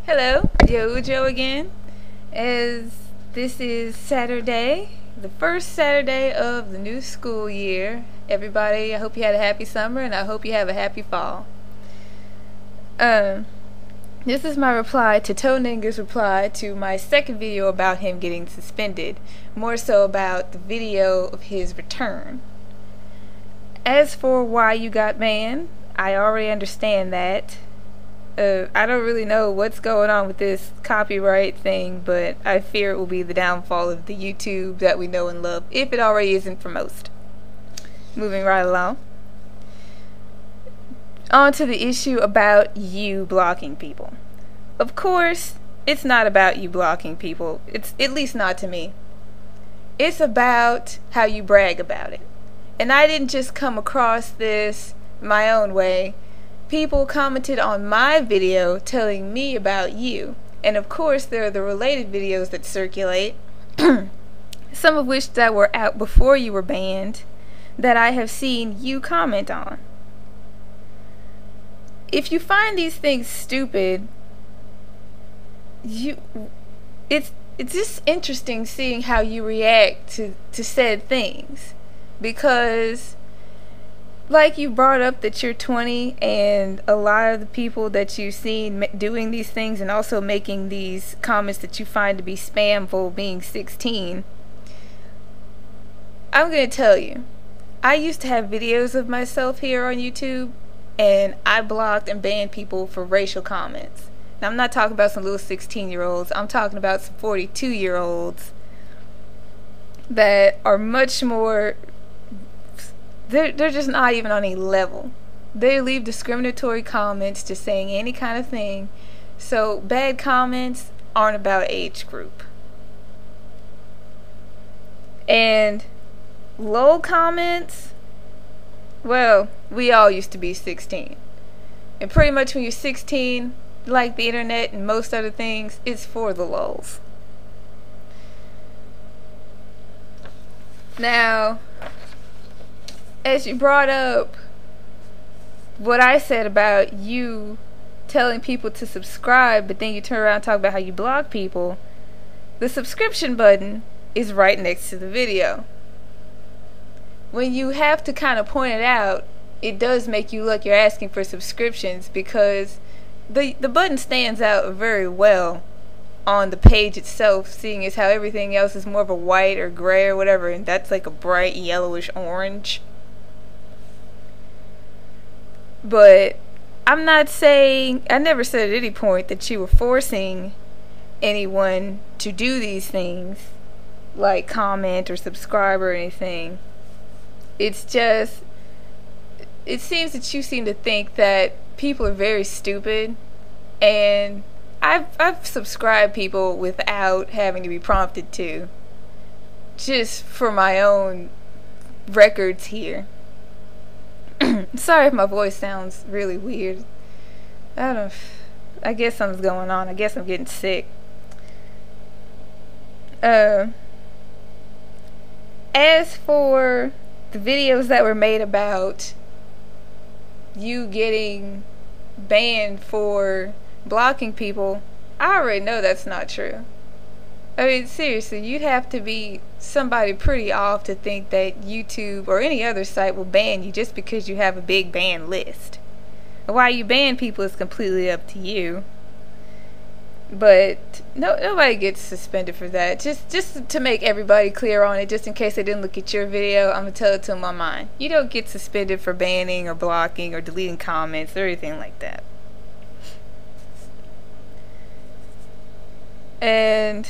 Hello, Jojo again. As this is Saturday, the first Saturday of the new school year. Everybody, I hope you had a happy summer and I hope you have a happy fall. This is my reply to Toeninga's reply to my second video about him getting suspended. More so about the video of his return. As for why you got banned, I already understand that. I don't really know what's going on with this copyright thing, but I fear it will be the downfall of the YouTube that we know and love, if it already isn't for most. Moving right along. On to the issue about you blocking people. Of course, it's not about you blocking people. It's at least not to me. It's about how you brag about it. And I didn't just come across this my own way. People commented on my video telling me about you. And of course there are the related videos that circulate, some of which that were out before you were banned, that I have seen you comment on. If you find these things stupid, it's just interesting seeing how you react to said things. Because like you brought up that you're 20, and a lot of the people that you've seen doing these things and also making these comments that you find to be spamful being 16. I'm going to tell you, I used to have videos of myself here on YouTube, and I blocked and banned people for racial comments. Now I'm not talking about some little 16-year-olds, I'm talking about some 42-year-olds that are much more... They're just not even on a level. They leave discriminatory comments just saying any kind of thing. So bad comments aren't about age group. And low comments, well, we all used to be 16. And pretty much when you're 16, like the internet and most other things, it's for the lulz. Now, as you brought up what I said about you telling people to subscribe, but then you turn around and talk about how you block people, the subscription button is right next to the video. When you have to kind of point it out, it does make you look you're asking for subscriptions, because the button stands out very well on the page itself, seeing as how everything else is more of a white or gray or whatever, and that's like a bright yellowish orange. But I'm not saying, I never said at any point that you were forcing anyone to do these things, like comment or subscribe or anything. It's just, it seems that you seem to think that people are very stupid, and I've subscribed people without having to be prompted to, just for my own records here. Sorry if my voice sounds really weird. I guess something's going on. I guess I'm getting sick. As for the videos that were made about you getting banned for blocking people, I already know that's not true. I mean, seriously, you'd have to be somebody pretty off to think that YouTube or any other site will ban you just because you have a big ban list. Why you ban people is completely up to you. But nobody gets suspended for that. Just to make everybody clear on it, just in case they didn't look at your video, I'm going to tell it to them on mine. You don't get suspended for banning or blocking or deleting comments or anything like that. And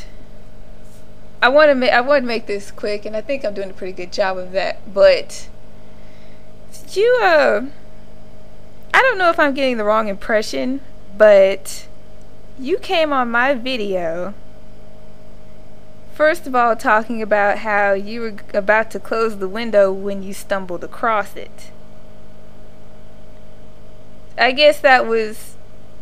I want to make this quick, and I think I'm doing a pretty good job of that. But you, I don't know if I'm getting the wrong impression, but you came on my video, first of all, talking about how you were about to close the window when you stumbled across it. I guess that was,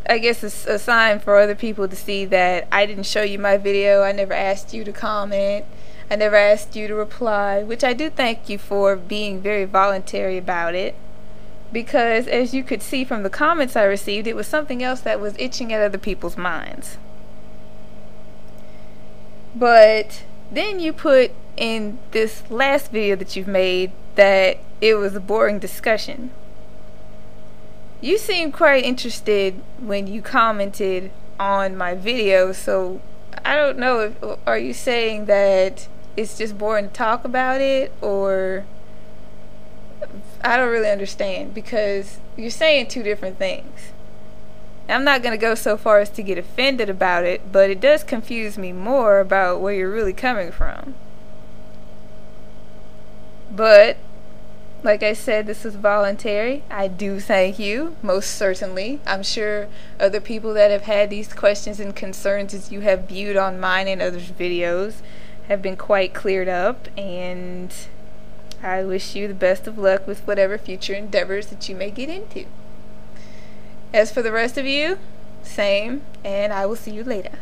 a sign for other people to see that I didn't show you my video. I never asked you to comment. I never asked you to reply, which I do thank you for being very voluntary about it. because as you could see from the comments I received, it was something else that was itching at other people's minds. But then you put in this last video that you've made that it was a boring discussion. You seemed quite interested when you commented on my video, so I don't know if, are you saying that it's just boring to talk about it, or I don't really understand, because you're saying two different things. I'm not going to go so far as to get offended about it, but it does confuse me more about where you're really coming from. But like I said, this was voluntary. I do thank you, most certainly. I'm sure other people that have had these questions and concerns as you have viewed on mine and others' videos have been quite cleared up, and I wish you the best of luck with whatever future endeavors that you may get into. As for the rest of you, same, and I will see you later.